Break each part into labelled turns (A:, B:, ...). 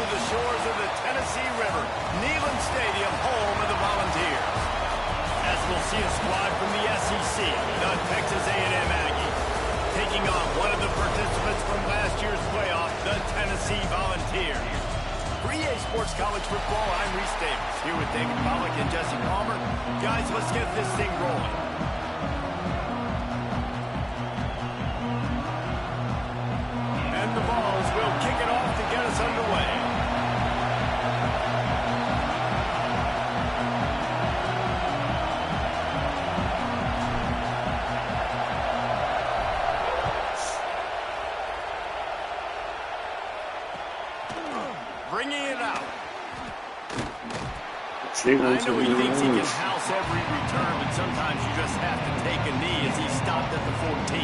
A: to the shores of the Tennessee River, Neyland Stadium, home of the Volunteers. As we'll see a squad from the SEC, the Texas A&M Aggies, taking on one of the participants from last year's playoff, the Tennessee Volunteers. For EA Sports College Football, I'm Reese Davis, here with David Pollack and Jesse Palmer. Guys, let's get this thing rolling. And the Vols will kick it off to get us underway. Bringing it out. I know he thinks he can house every return, but sometimes you just have to take a knee as he stopped at the 14.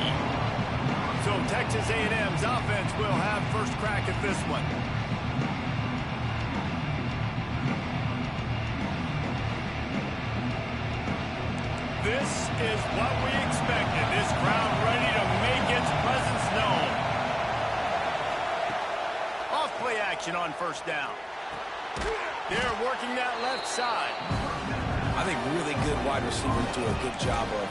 A: So Texas A&M's offense will have first crack at this one. This is what we expected. This crowd ready to make its presence known. Off-play action on first down. They're working that left side.
B: I think really good wide receivers do a good job of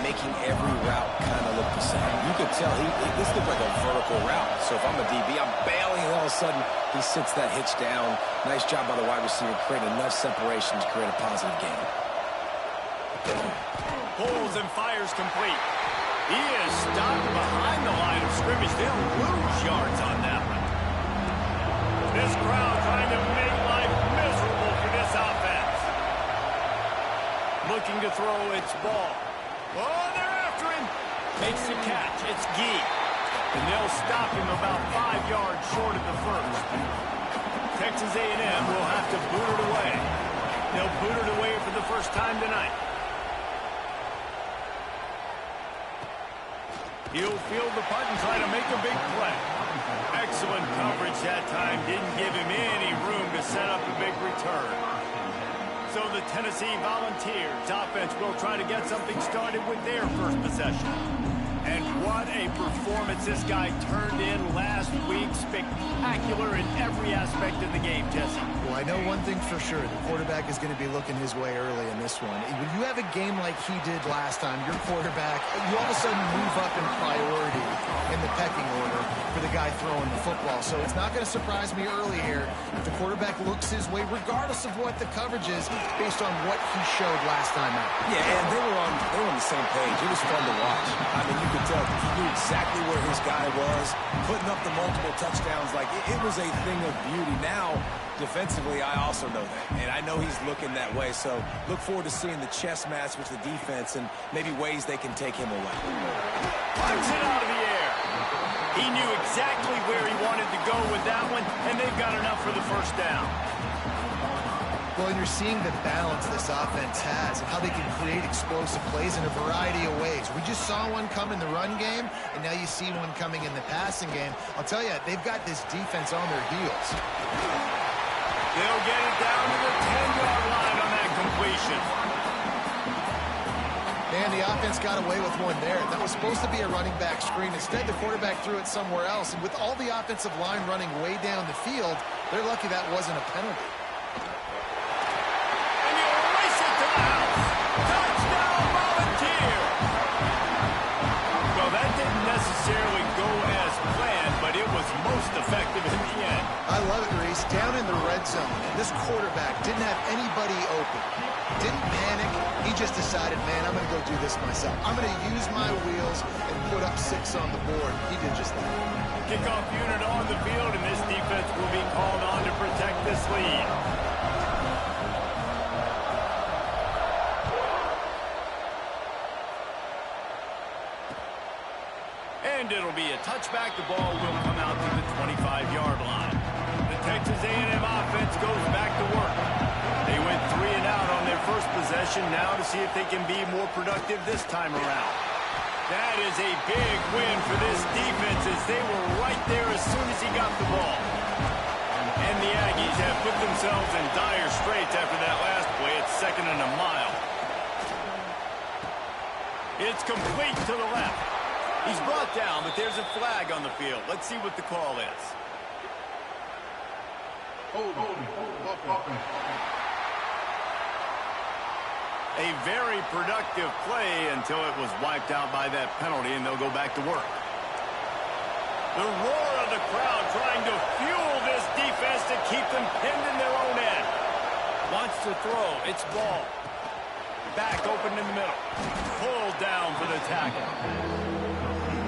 B: making every route kind of look the same. You could tell this looked like a vertical route. So if I'm a DB, I'm bailing, and all of a sudden he sits that hitch down. Nice job by the wide receiver, creating enough separation to create a positive gain.
A: Pulls and fires complete. He is stopped behind the line of scrimmage. They'll lose yards on that one. This crowd trying to make life miserable for this offense. Looking to throw its ball. Oh, they're after him. Makes the catch. It's Gee. And they'll stop him about 5 yards short of the first. Texas A&M will have to boot it away. They'll boot it away for the first time tonight. He'll field the punt and try to make a big play. Excellent coverage that time. Didn't give him any room to set up a big return. So the Tennessee Volunteers offense will try to get something started with their first possession. And what a performance this guy turned in last week. Spectacular in every aspect of the game, Jesse.
C: Well, I know one thing for sure. The quarterback is going to be looking his way early in this one. When you have a game like he did last time, your quarterback, you all of a sudden move up in priority in the pecking order for the guy throwing the football. So it's not going to surprise me early here if the quarterback looks his way, regardless of what the coverage is, based on what he showed last time out.
B: Yeah, and they were on the same page. It was fun to watch. I mean, you could tell he knew exactly where his guy was, putting up the multiple touchdowns. Like, it was a thing of beauty. Now, defensively, I also know that. And I know he's looking that way. So look forward to seeing the chess match with the defense and maybe ways they can take him away.
A: Punts it out of the air. He knew exactly where he wanted to go with that one, and they've got enough for the first down.
C: Well, and you're seeing the balance this offense has and how they can create explosive plays in a variety of ways. We just saw one come in the run game, and now you see one coming in the passing game. I'll tell you, they've got this defense on their heels.
A: They'll get it down to the 10-yard line on that completion.
C: Man, the offense got away with one there. That was supposed to be a running back screen. Instead, the quarterback threw it somewhere else. And with all the offensive line running way down the field, they're lucky that wasn't a penalty.
A: And you race it to the house. Touchdown, Volunteer. Well, that didn't necessarily go as planned, but it was most effective in the end.
C: I love it, Reese. Down in the red zone, this quarterback didn't have anybody open. Didn't panic. He just decided, man, I'm going to go do this myself. I'm going to use my wheels and put up 6 on the board. He did just that.
A: Kickoff unit on the field, and this defense will be called on to protect this lead. And it'll be a touchback. The ball will come out to the 25-yard line. The Texas A&M offense goes back to work. They went 3 and out on their first possession, now to see if they can be more productive this time around. That is a big win for this defense as they were right there as soon as he got the ball. And the Aggies have put themselves in dire straits after that last play. It's 2nd and a mile. It's complete to the left. He's brought down, but there's a flag on the field. Let's see what the call is. A very productive play until it was wiped out by that penalty, and they'll go back to work. The roar of the crowd trying to fuel this defense to keep them pinned in their own end. Wants to throw. It's ball. Back open in the middle. Pulled down for the tackle.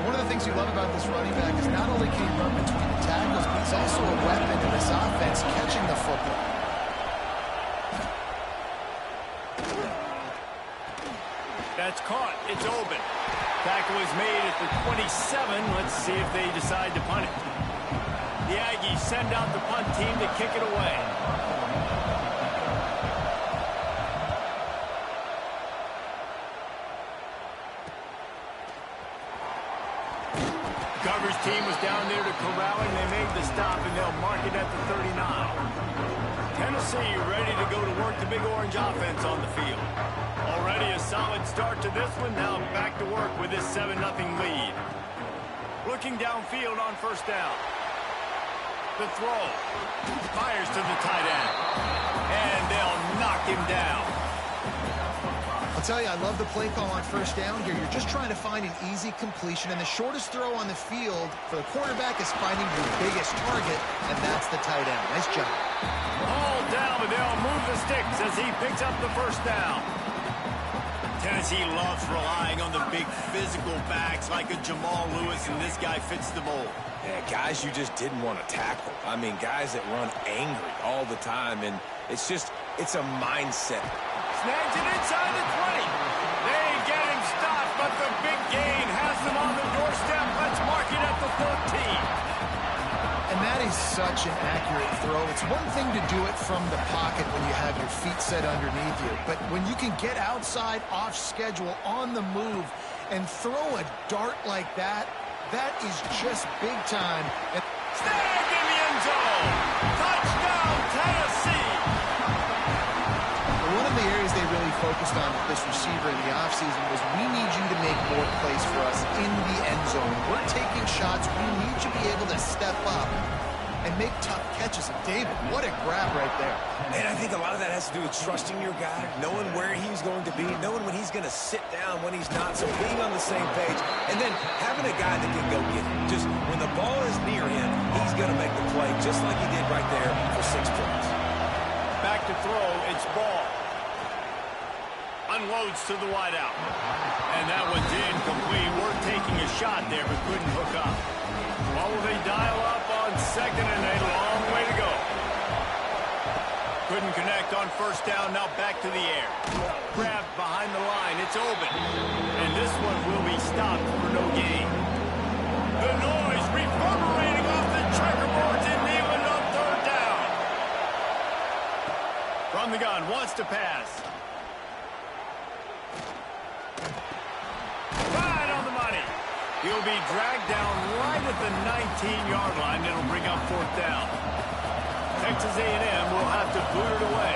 C: One of the things you love about this running back is not only can he run between the tackles, but he's also a weapon in this offense catching the football.
A: That's caught. It's open. Tackle is made at the 27. Let's see if they decide to punt it. The Aggies send out the punt team to kick it away. Coverage team was down there to corral him. They made the stop, and they'll mark it at the 39. Tennessee ready to go to work the Big Orange offense on the field. Already a solid start to this one. Now back to work with this 7-0 lead. Looking downfield on first down. The throw. Fires to the tight end. And they'll knock him down.
C: I'll tell you, I love the play call on first down here. You're just trying to find an easy completion, and the shortest throw on the field for the quarterback is finding your biggest target, and that's the tight end. Nice job.
A: All down, but they'll move the sticks as he picks up the first down. Tennessee loves relying on the big physical backs like a Jamal Lewis, and this guy fits the mold.
B: Yeah, guys you just didn't want to tackle. I mean, guys that run angry all the time, and it's a mindset.
A: Snags it inside the 20. They get him stopped, but the big gain has them on the doorstep. Let's mark it at the 13.
C: And that is such an accurate throw. It's one thing to do it from the pocket when you have your feet set underneath you, but when you can get outside, off schedule, on the move, and throw a dart like that, that is just big time. And
A: snagged in the end zone. Touchdown, Tennessee.
C: One of the areas they really focused on with this receiver in the offseason was we need you to make more plays for us in the end zone. We're taking shots. We need you to be able to step up and make tough catches. And David, what a grab right there.
B: And I think a lot of that has to do with trusting your guy, knowing where he's going to be, knowing when he's going to sit down, when he's not, so being on the same page, and then having a guy that can go get it. Just when the ball is near him, he's going to make the play, just like he did right there for 6 points.
A: Back to throw, it's ball. Unloads to the wideout. And that one's incomplete. We're taking a shot there, but couldn't hook up. Well, will they dial up on second and a long way to go? Couldn't connect on first down. Now back to the air. Grabbed behind the line. It's open. And this one will be stopped for no gain. The noise reverberating off the checkerboards in Neyland on third down. From the gun, wants to pass. Right on the money. He'll be dragged down right at the 19-yard line. It'll bring up fourth down. Texas A&M will have to boot it away.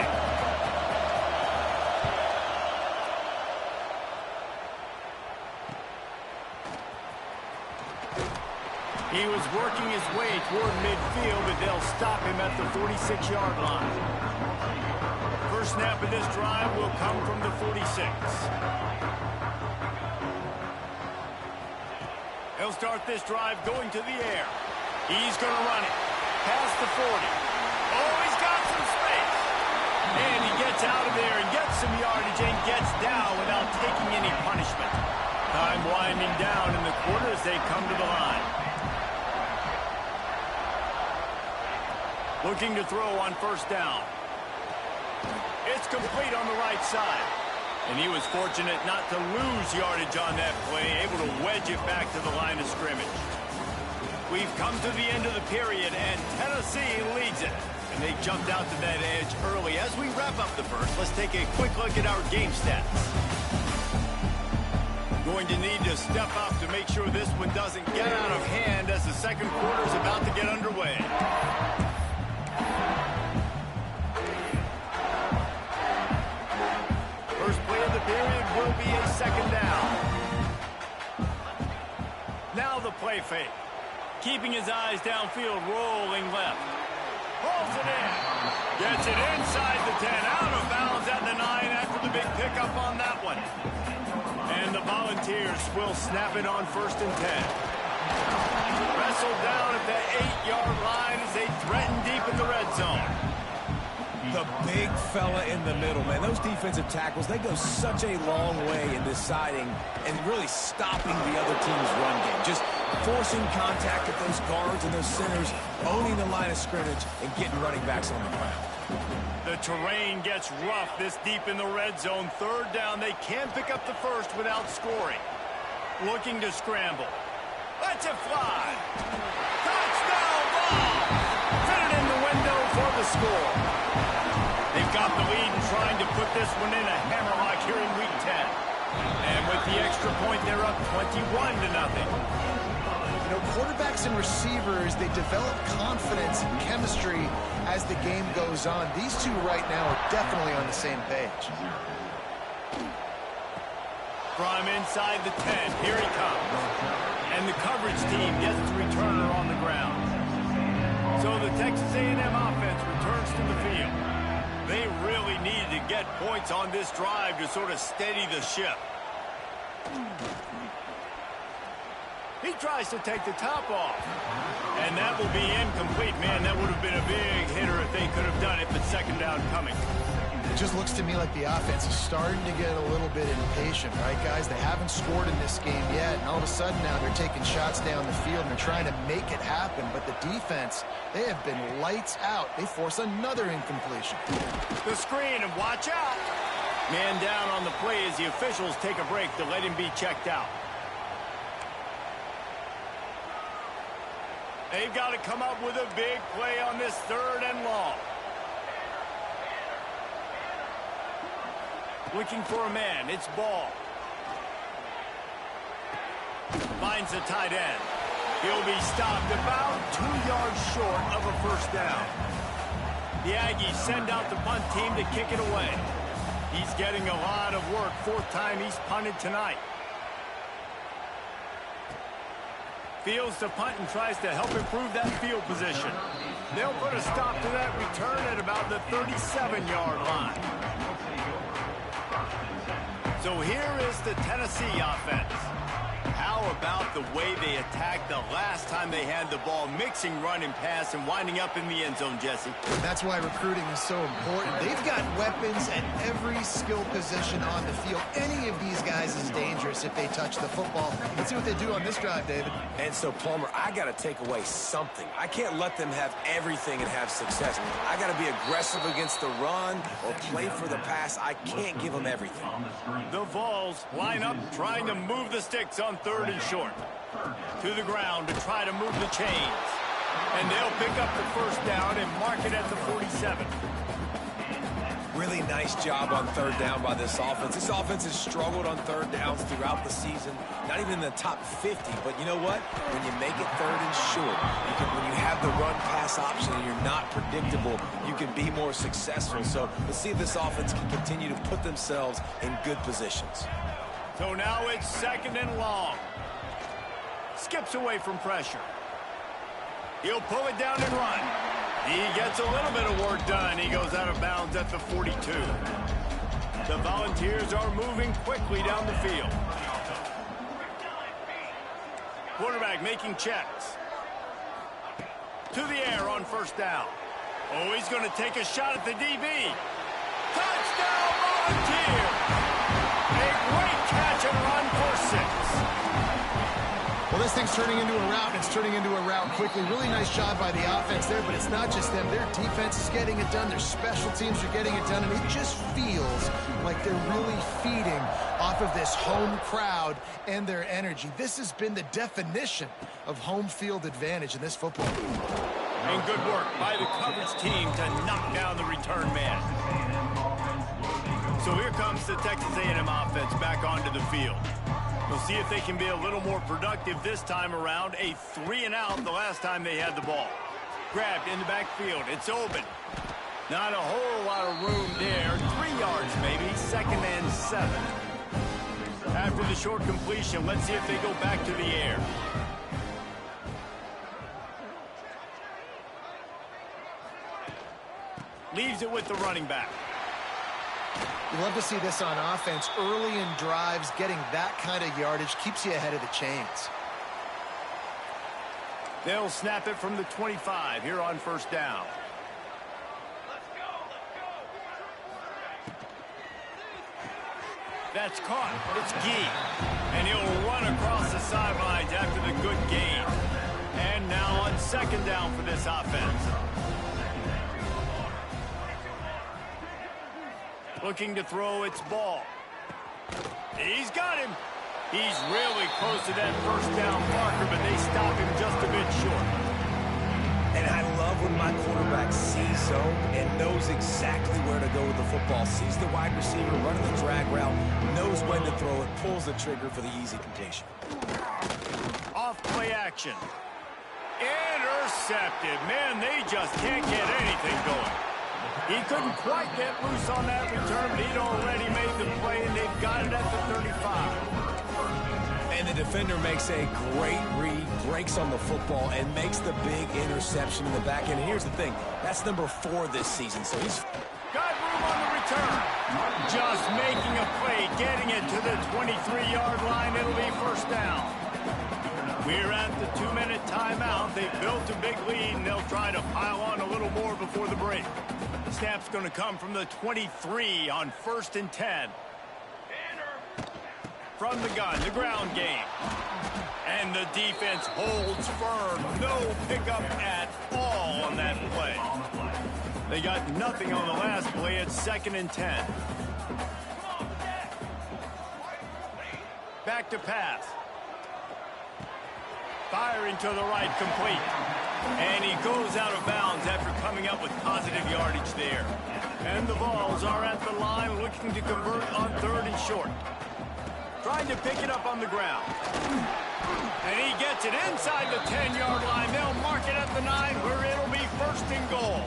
A: He was working his way toward midfield, but they'll stop him at the 46-yard line. First snap of this drive will come from the 46. He'll start this drive going to the air. He's going to run it. Past the 40. Oh, he's got some space. And he gets out of there and gets some yardage and gets down without taking any punishment. Time winding down in the quarter as they come to the line. Looking to throw on first down. It's complete on the right side. And he was fortunate not to lose yardage on that play, able to wedge it back to the line of scrimmage. We've come to the end of the period, and Tennessee leads it. And they jumped out to that edge early. As we wrap up the first, let's take a quick look at our game stats. Going to need to step up to make sure this one doesn't get out of hand as the second quarter is about to get underway. First play of the period will be a second down. Now the play fake. Keeping his eyes downfield, rolling left. Pulls it in. Gets it inside the 10. Out of bounds at the 9 after the big pickup on that one. And the Volunteers will snap it on 1st and 10. Wrestled down at the 8-yard line as they threaten deep in the red zone.
B: The big fella in the middle, man. Those defensive tackles, they go such a long way in deciding and really stopping the other team's run game. Just forcing contact with those guards and those centers, owning the line of scrimmage, and getting running backs on the ground.
A: The terrain gets rough this deep in the red zone. 3rd down, they can't pick up the first without scoring. Looking to scramble. Lets it fly. Touchdown ball. Fit it in the window for the score. They've got the lead and trying to put this one in a hammerlock here in Week 10. And with the extra point, they're up 21-0.
C: You know, quarterbacks and receivers, they develop confidence and chemistry as the game goes on. These two right now are definitely on the same page.
A: From inside the 10, here he comes. And the coverage team gets the returner on the ground. So the Texas A&M offense returns to the field. They really needed to get points on this drive to sort of steady the ship. He tries to take the top off. And that will be incomplete. Man, that would have been a big hitter if they could have done it, but 2nd down coming.
C: It just looks to me like the offense is starting to get a little bit impatient, right, guys? They haven't scored in this game yet, and all of a sudden now they're taking shots down the field and they're trying to make it happen. But the defense, they have been lights out. They force another incompletion.
A: The screen, and watch out. Man down on the play as the officials take a break to let him be checked out. They've got to come up with a big play on this 3rd and long. Looking for a man. It's Ball. Finds the tight end. He'll be stopped about 2 yards short of a 1st down. The Aggies send out the punt team to kick it away. He's getting a lot of work. 4th time he's punted tonight. Fields the punt and tries to help improve that field position. They'll put a stop to that return at about the 37-yard line. So here is the Tennessee offense. How about the way they attacked the last time they had the ball, mixing run and pass and winding up in the end zone, Jesse?
C: That's why recruiting is so important. They've got weapons at every skill position on the field. Any of these guys is dangerous if they touch the football. Let's see what they do on this drive, David.
B: And so, Palmer, I got to take away something. I can't let them have everything and have success. I got to be aggressive against the run or play for the pass. I can't give them everything.
A: The Vols line up trying to move the sticks on 3rd and short. To the ground to try to move the chains. And they'll pick up the 1st down and mark it at the 47.
B: Really nice job on 3rd down by this offense. This offense has struggled on 3rd downs throughout the season. Not even in the top 50. But you know what? When you make it 3rd and short, when you have the run-pass option and you're not predictable, you can be more successful. So let's see if this offense can continue to put themselves in good positions.
A: So now it's 2nd and long. Skips away from pressure. He'll pull it down and run. He gets a little bit of work done. He goes out of bounds at the 42. The Volunteers are moving quickly down the field. Quarterback making checks. To the air on 1st down. Oh, he's going to take a shot at the DB. Touchdown, Volunteers! A great catch and run for 6.
C: Well, this thing's turning into a route, and it's turning into a route quickly. Really nice job by the offense there, but it's not just them. Their defense is getting it done. Their special teams are getting it done, and it just feels like they're really feeding off of this home crowd and their energy. This has been the definition of home field advantage in this football game.
A: And good work by the coverage team to knock down the return man. So here comes the Texas A&M offense back onto the field. We'll see if they can be a little more productive this time around. A 3-and-out the last time they had the ball. Grabbed in the backfield. It's open. Not a whole lot of room there. 3 yards maybe. 2nd and 7. After the short completion, let's see if they go back to the air. Leaves it with the running back.
C: You love to see this on offense. Early in drives, getting that kind of yardage keeps you ahead of the chains.
A: They'll snap it from the 25 here on first down. That's caught. It's Gee. And he'll run across the sidelines after the good gain. And now on second down for this offense. Looking to throw its ball. He's got him. He's really close to that first down marker, but they stop him just a bit short.
B: And I love when my quarterback sees zone and knows exactly where to go with the football. Sees the wide receiver running the drag route, knows when to throw it, pulls the trigger for the easy completion.
A: Off play action. Intercepted. Man, they just can't get anything going. He couldn't quite get loose on that return, but he'd already made the play, and they've got it at the 35.
B: And the defender makes a great read, breaks on the football, and makes the big interception in the back end. And here's the thing, that's number 4 this season, so he's
A: got room on the return. Just making a play, getting it to the 23-yard line. It'll be first down. We're at the 2-minute timeout. They've built a big lead, and they'll try to pile on a little more before the break. Snap's going to come from the 23 on 1st and 10. From the gun, the ground game. And the defense holds firm. No pickup at all on that play. They got nothing on the last play. It's 2nd and 10. Back to pass. Firing to the right, complete. And he goes out of bounds after coming up with positive yardage there. And the Vols are at the line looking to convert on 3rd and short. Trying to pick it up on the ground. And he gets it inside the 10-yard line. They'll mark it at the 9 where it'll be 1st and goal.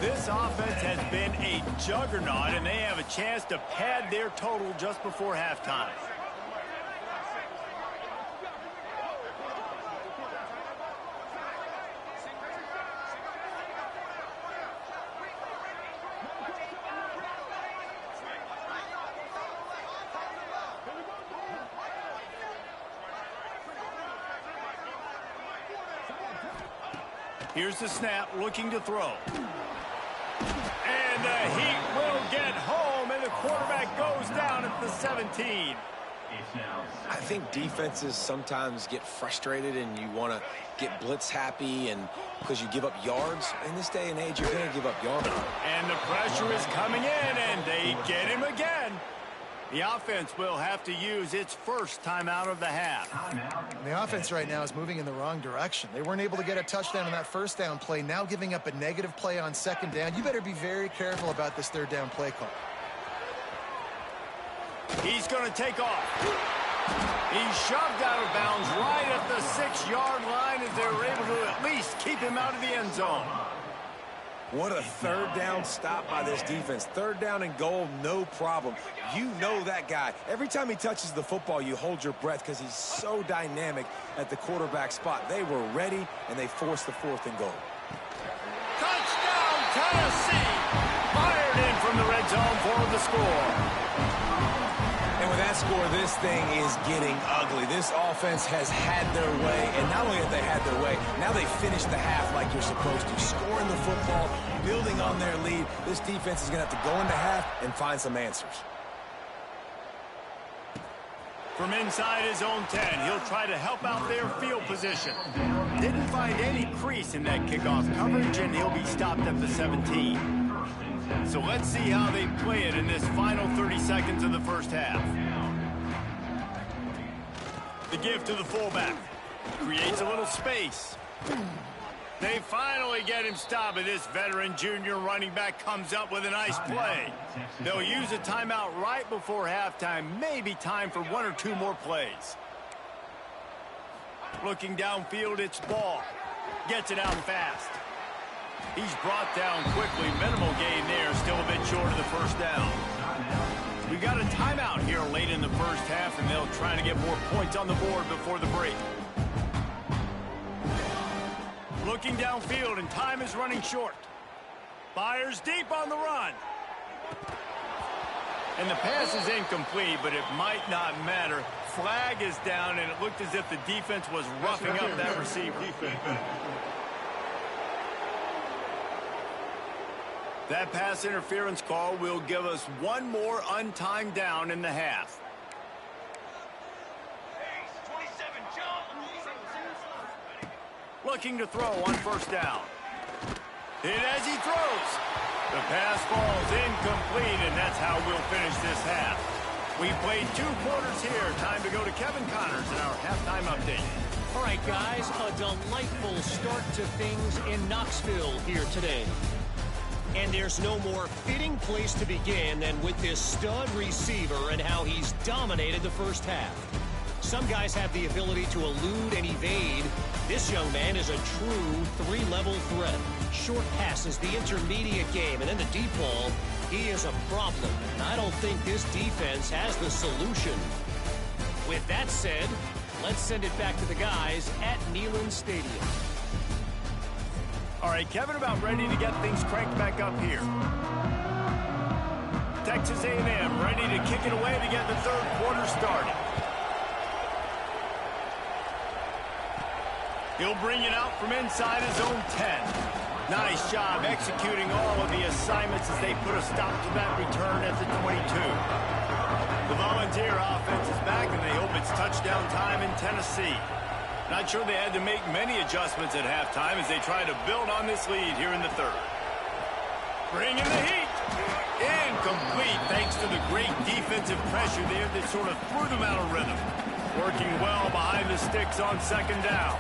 A: This offense has been a juggernaut, and they have a chance to pad their total just before halftime. Here's the snap, looking to throw. And the heat will get home, and the quarterback goes down at the 17.
B: I think defenses sometimes get frustrated and you want to get blitz happy and because you give up yards. In this day and age, you're going to give up yards.
A: And the pressure is coming in, and they get him again. The offense will have to use its first timeout of the half.
C: The offense right now is moving in the wrong direction. They weren't able to get a touchdown on that first down play. Now giving up a negative play on 2nd down. You better be very careful about this 3rd down play call.
A: He's going to take off. He's shoved out of bounds right at the 6-yard line as they were able to at least keep him out of the end zone.
B: What a 3rd down stop by this defense. 3rd down and goal, no problem. You know that guy. Every time he touches the football, you hold your breath because he's so dynamic at the quarterback spot. They were ready, and they forced the 4th and goal.
A: Touchdown, Tennessee! Fired in from the red zone for the score.
B: And with that score, this thing is getting ugly. This offense has had their way, and not only have they had their way, now they finished the half like you're supposed to, scoring the football, building on their lead. This defense is going to have to go into half and find some answers.
A: From inside his own 10, he'll try to help out their field position. Didn't find any crease in that kickoff coverage, and he'll be stopped at the 17. So let's see how they play it in this final 30 seconds of the first half. The give to the fullback. Creates a little space. They finally get him stopped, and this veteran junior running back comes up with a nice play. They'll use a timeout right before halftime. Maybe time for 1 or 2 more plays. Looking downfield, it's Ball. Gets it out fast. He's brought down quickly. Minimal gain there. Still a bit short of the first down. We got a timeout here late in the first half, and they'll try to get more points on the board before the break. Looking downfield, and time is running short. Fires deep on the run. And the pass is incomplete, but it might not matter. Flag is down, and it looked as if the defense was roughing up that receiver. That pass interference call will give us one more untimed down in the half. Looking to throw on first down. Hit as he throws. The pass falls incomplete, and that's how we'll finish this half. We've played 2 quarters here. Time to go to Kevin Connors in our halftime update.
D: All right, guys, a delightful start to things in Knoxville here today. And there's no more fitting place to begin than with this stud receiver and how he's dominated the first half. Some guys have the ability to elude and evade. This young man is a true 3-level threat. Short passes, the intermediate game, and then the deep ball. He is a problem, and I don't think this defense has the solution. With that said, let's send it back to the guys at Neyland Stadium.
A: All right, Kevin, about ready to get things cranked back up here. Texas A&M ready to kick it away to get the third quarter started. He'll bring it out from inside his own 10. Nice job executing all of the assignments as they put a stop to that return at the 22. The Volunteer offense is back, and they hope it's touchdown time in Tennessee. Not sure they had to make many adjustments at halftime as they try to build on this lead here in the third. Bringing the heat. Incomplete thanks to the great defensive pressure there that sort of threw them out of rhythm. Working well behind the sticks on second down.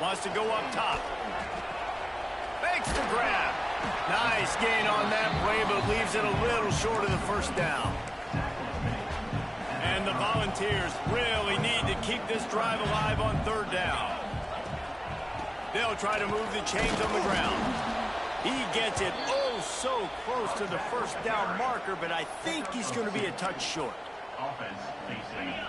A: Wants to go up top. Makes the grab. Nice gain on that play, but leaves it a little short of the first down. And the Volunteers really need to keep this drive alive on third down. They'll try to move the chains on the ground. He gets it oh so close to the first down marker, but I think he's going to be a touch short.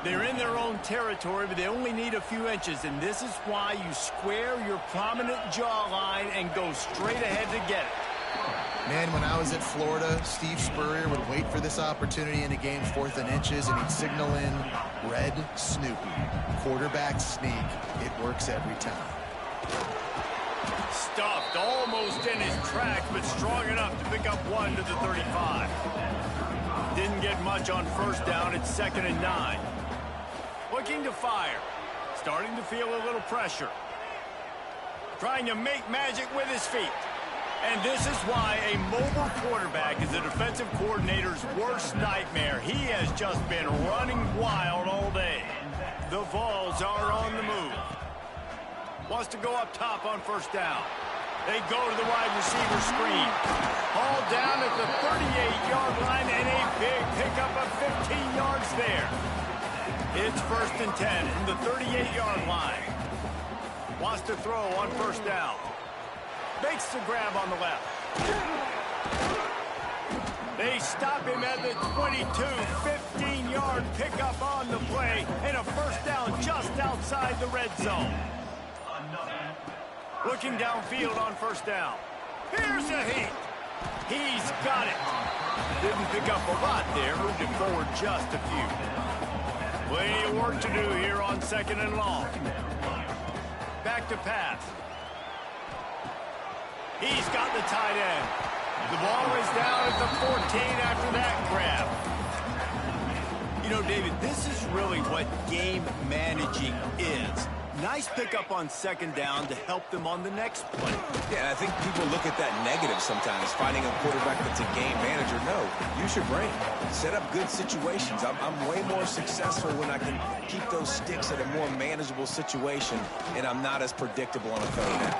A: They're in their own territory, but they only need a few inches, and this is why you square your prominent jawline and go straight ahead to get it.
C: Man, when I was at Florida, Steve Spurrier would wait for this opportunity in a game 4th and inches, and he'd signal in red Snoopy. Quarterback sneak. It works every time.
A: Stuffed almost in his tracks, but strong enough to pick up 1 to the 35. Didn't get much on first down. It's 2nd and 9. Looking to fire. Starting to feel a little pressure. Trying to make magic with his feet. And this is why a mobile quarterback is a defensive coordinator's worst nightmare. He has just been running wild all day. The Vols are on the move. Wants to go up top on first down. They go to the wide receiver screen. Hauled down at the 38-yard line, and a big pickup of 15 yards there. It's 1st and 10 in the 38-yard line. Wants to throw on first down. Makes the grab on the left. They stop him at the 22. 15-yard pickup on the play, and a first down just outside the red zone. Looking downfield on first down. Here's the heat. He's got it. Didn't pick up a lot there. Moved it forward just a few. Plenty of work to do here on 2nd and long. Back to pass. He's got the tight end. The ball is down at the 14 after that grab. You know, David, this is really what game managing is. Nice pickup on 2nd down to help them on the next play.
B: Yeah, and I think people look at that negative sometimes, finding a quarterback that's a game manager. No, use your brain. Set up good situations. I'm way more successful when I can keep those sticks at a more manageable situation, and I'm not as predictable on a third down.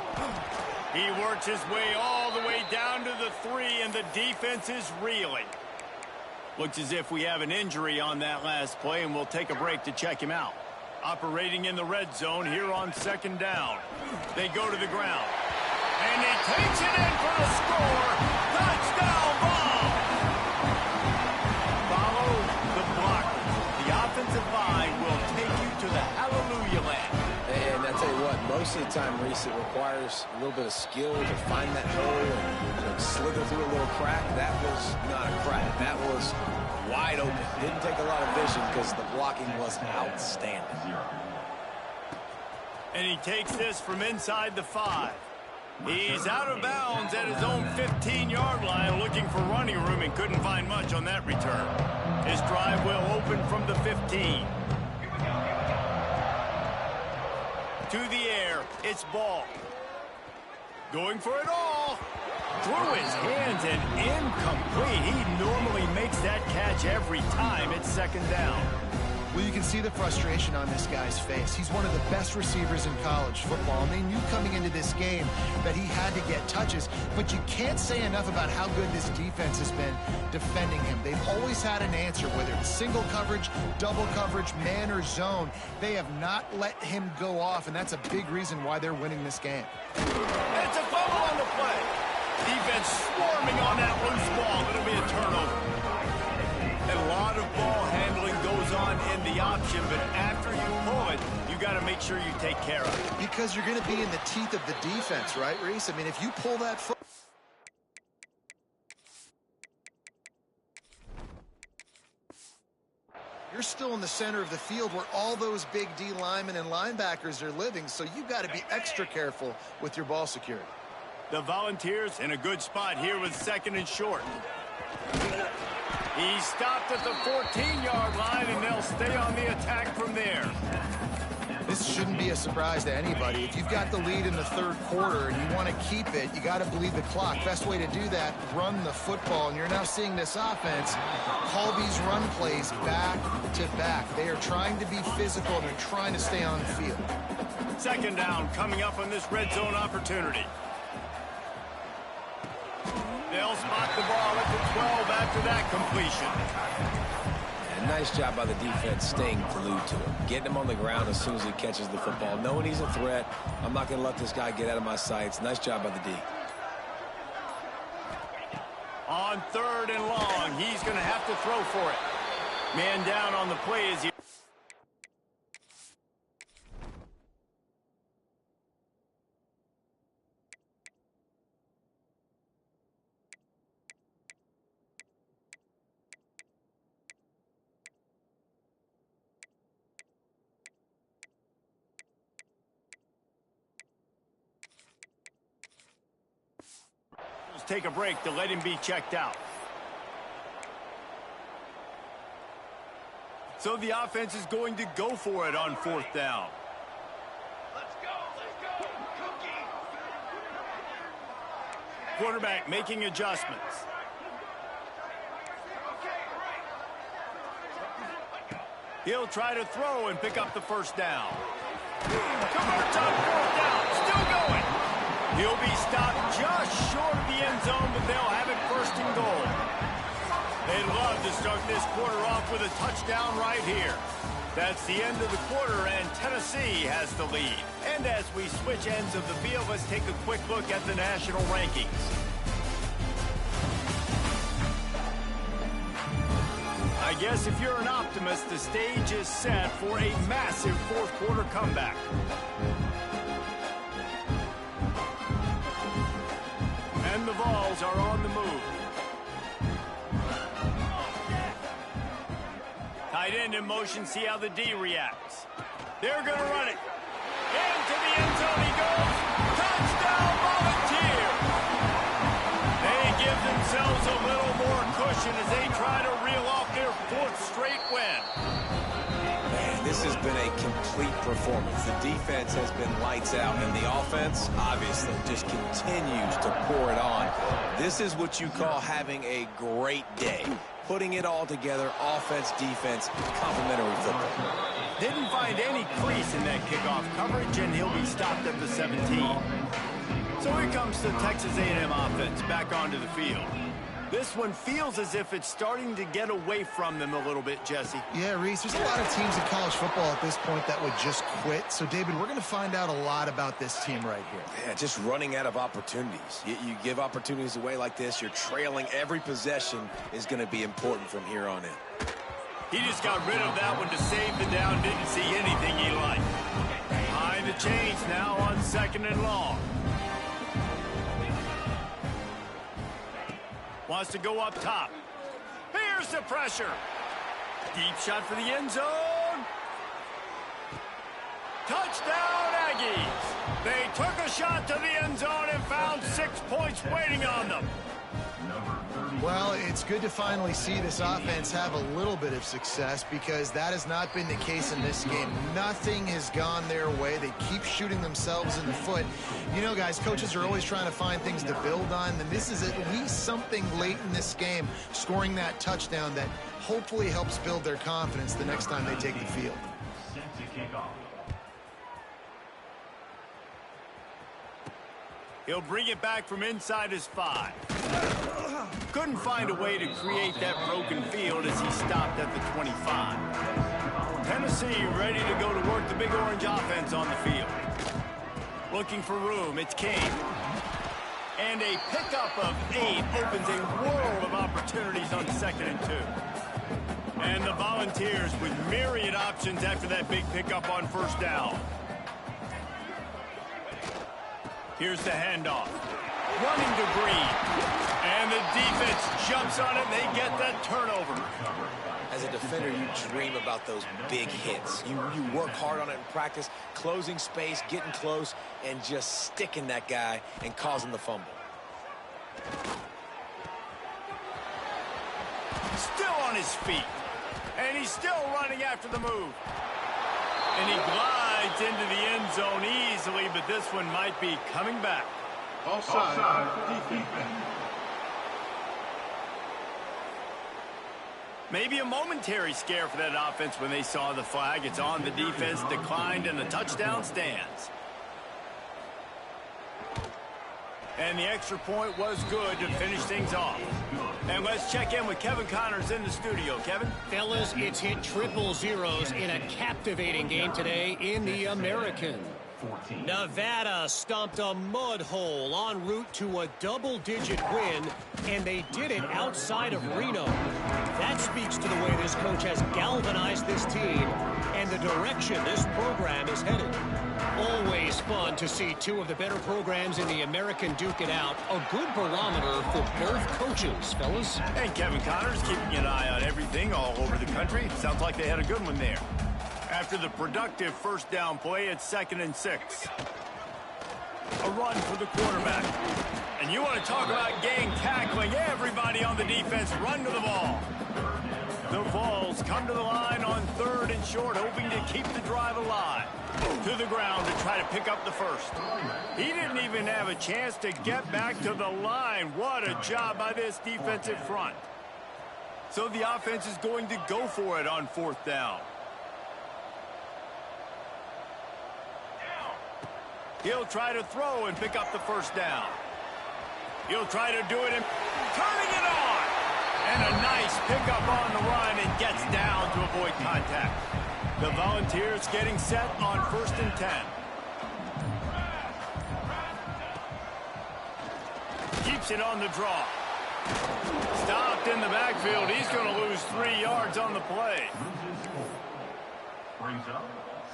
A: He works his way all the way down to the 3, and the defense is reeling. Looks as if we have an injury on that last play, and we'll take a break to check him out. Operating in the red zone here on 2nd down. They go to the ground. And he takes it in for the score. Touchdown ball. Follow the blockers. The offensive line will take you to the hallelujah land.
B: And I tell you what, most of the time, Reese, Reese. It requires a little bit of skill to find that hole and slither through a little crack. That was not a crack. That was wide open. Didn't take a lot of vision because the blocking was outstanding.
A: And he takes this from inside the 5. He's out of bounds at his own 15-yard line, looking for running room, and couldn't find much on that return. His drive will open from the 15. To the air, it's Ball. Going for it all. Through his hands and incomplete. He normally makes that catch every time. It's second down.
C: Well, you can see the frustration on this guy's face. He's one of the best receivers in college football, and they knew coming into this game that he had to get touches, but you can't say enough about how good this defense has been defending him. They've always had an answer, whether it's single coverage, double coverage, man or zone. They have not let him go off, and that's a big reason why they're winning this game.
A: It's a fumble on the play. Defense swarming on that loose ball. It'll be a turnover. And a lot of ball handling goes on in the option, but after you pull it, you got to make sure you take care of it.
C: Because you're going to be in the teeth of the defense, right, Reese? I mean, if you pull that foot... You're still in the center of the field where all those big D linemen and linebackers are living, so you've got to be extra careful with your ball security.
A: The Volunteers in a good spot here with second and short. He stopped at the 14-yard line, and they'll stay on the attack from there.
C: This shouldn't be a surprise to anybody. If you've got the lead in the third quarter and you want to keep it, you got to bleed the clock. Best way to do that, run the football. And you're now seeing this offense call these run plays back to back. They are trying to be physical, and they're trying to stay on the field.
A: Second down coming up on this red zone opportunity. They'll spot the ball at the 12 after that completion.
B: And nice job by the defense staying glued to him. Getting him on the ground as soon as he catches the football. Knowing he's a threat. I'm not going to let this guy get out of my sights. Nice job by the D.
A: On third and long, he's going to have to throw for it. Man down on the play as he... take a break to let him be checked out. So the offense is going to go for it on fourth down.
E: Let's go, Cookie.
A: Quarterback making adjustments. He'll try to throw and pick up the first down. Converts on fourth down, still going. He'll be stopped just short of the end zone, but they'll have it first and goal. They'd love to start this quarter off with a touchdown right here. That's the end of the quarter, and Tennessee has the lead. And as we switch ends of the field, let's take a quick look at the national rankings. I guess if you're an optimist, the stage is set for a massive fourth quarter comeback. And the Vols are on the move. Tight end in motion, see how the D reacts. They're going to run it. Into the end zone he goes. Touchdown, Volunteers! They give themselves a little more cushion as they try to reel off their fourth straight win.
B: Man, this has been a complete performance. The defense has been lights out, and the offense, obviously, just continues to pour it on. This is what you call having a great day. Putting it all together, offense, defense, complementary football.
A: Didn't find any crease in that kickoff coverage, and he'll be stopped at the 17. So here comes the Texas A&M offense back onto the field. This one feels as if it's starting to get away from them a little bit, Jesse.
C: Yeah, Reese, there's a lot of teams in college football at this point that would just quit. So, David, we're going to find out a lot about this team right here.
B: Yeah, just running out of opportunities. You give opportunities away like this, you're trailing. Every possession is going to be important from here on in.
A: He just got rid of that one to save the down. Didn't see anything he liked. Behind the change now on 2nd and long. Wants to go up top. Here's the pressure. Deep shot for the end zone. Touchdown, Aggies. They took a shot to the end zone and found 6 points waiting on them.
C: Well, it's good to finally see this offense have a little bit of success because that has not been the case in this game. Nothing has gone their way. They keep shooting themselves in the foot. You know, guys, coaches are always trying to find things to build on, and this is at least something late in this game, scoring that touchdown that hopefully helps build their confidence the next time they take the field.
A: He'll bring it back from inside his 5. Couldn't find a way to create that broken field as he stopped at the 25. Tennessee ready to go to work the Big Orange offense on the field. Looking for room, it's King. And a pickup of 8 opens a world of opportunities on 2nd and 2. And the Volunteers with myriad options after that big pickup on 1st down. Here's the handoff. Running to Green. And the defense jumps on it. They get that turnover.
B: As a defender, you dream about those big hits. You work hard on it in practice, closing space, getting close, and just sticking that guy and causing the fumble.
A: Still on his feet. And he's still running after the move. And he glides into the end zone easily, but this one might be coming back.
E: Offside. Defense.
A: Maybe a momentary scare for that offense when they saw the flag. It's on the defense, declined, and the touchdown stands. And the extra point was good to finish things off. And let's check in with Kevin Connors in the studio. Kevin?
D: Fellas, it's hit triple zeros in a captivating game today in the American. Nevada stomped a mud hole en route to a double-digit win, and they did it outside of Reno. That speaks to the way this coach has galvanized this team and the direction this program is headed. Always fun to see two of the better programs in the American duke it out. A good barometer for both coaches, fellas.
A: And Kevin Connors keeping an eye on everything all over the country. Sounds like they had a good one there. After the productive 1st down play, it's 2nd and 6. A run for the quarterback. And you want to talk about gang tackling. Everybody on the defense run to the ball. The Vols come to the line on 3rd and short, hoping to keep the drive alive. To the ground to try to pick up the 1st. He didn't even have a chance to get back to the line. What a job by this defensive front. So the offense is going to go for it on 4th down. He'll try to throw and pick up the 1st down. He'll try to do it and turning it on. And a nice pickup on the run and gets down to avoid contact. The Volunteers getting set on 1st and 10. Keeps it on the draw. Stopped in the backfield. He's going to lose 3 yards on the play.
E: Brings up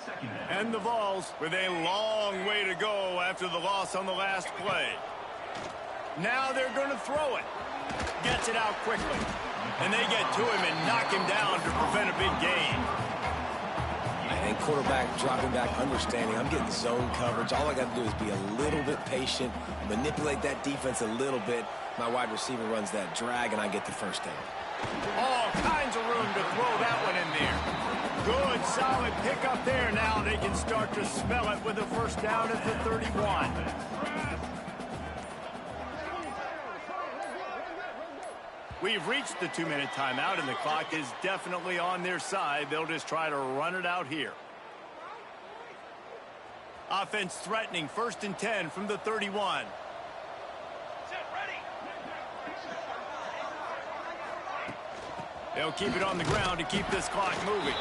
E: 2nd and.
A: And the Vols with a long way to go after the loss on the last play. Now they're going to throw it. Gets it out quickly. And they get to him and knock him down to prevent a big gain.
B: And quarterback dropping back, understanding I'm getting zone coverage. All I got to do is be a little bit patient, manipulate that defense a little bit. My wide receiver runs that drag, and I get the 1st down.
A: All kinds of room to throw that one in there. Good, solid pickup there. Now they can start to smell it with a 1st down at the 31. We've reached the 2-minute timeout, and the clock is definitely on their side. They'll just try to run it out here. Offense threatening 1st and 10 from the 31.
E: Set, ready.
A: They'll keep it on the ground to keep this clock moving.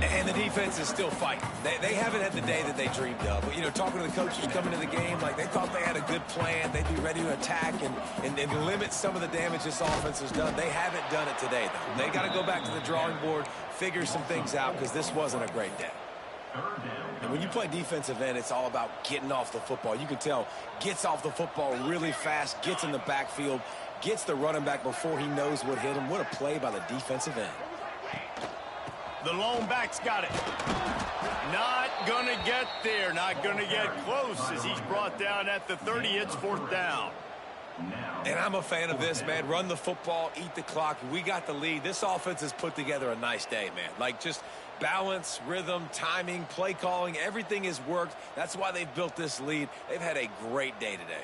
B: And the defense is still fighting. They haven't had the day that they dreamed of. But, you know, talking to the coaches coming to the game, like they thought they had a good plan. They'd be ready to attack and limit some of the damage this offense has done. They haven't done it today, though. They got to go back to the drawing board, figure some things out, because this wasn't a great day. And when you play defensive end, it's all about getting off the football. You can tell, gets off the football really fast, gets in the backfield, gets the running back before he knows what hit him. What a play by the defensive end.
A: The lone back's got it. Not going to get there. Not going to get close as he's brought down at the 30. It's 4th down.
B: And I'm a fan of this, man. Run the football, eat the clock. We got the lead. This offense has put together a nice day, man. Like, just balance, rhythm, timing, play calling, everything has worked. That's why they've built this lead. They've had a great day today.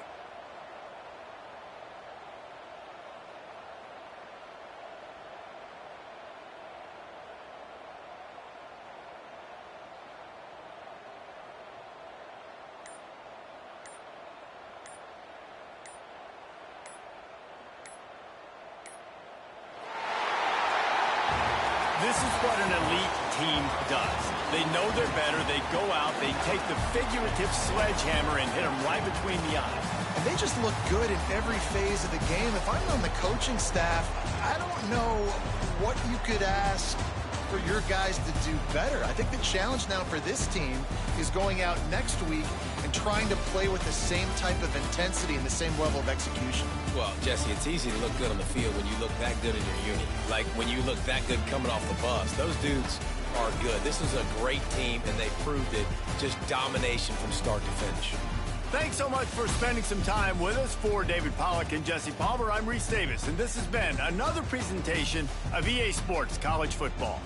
A: This is what an elite team does. They know they're better. They go out. They take the figurative sledgehammer and hit them right between the eyes.
C: And they just look good in every phase of the game. If I'm on the coaching staff, I don't know what you could ask for your guys to do better. I think the challenge now for this team is going out next week and trying to play with the same type of intensity and the same level of execution.
B: Well, Jesse, it's easy to look good on the field when you look that good in your unit. Like when you look that good coming off the bus. Those dudes are good. This is a great team, and they proved it. Just domination from start to finish.
A: Thanks so much for spending some time with us. For David Pollack and Jesse Palmer, I'm Reese Davis, and this has been another presentation of EA Sports College Football.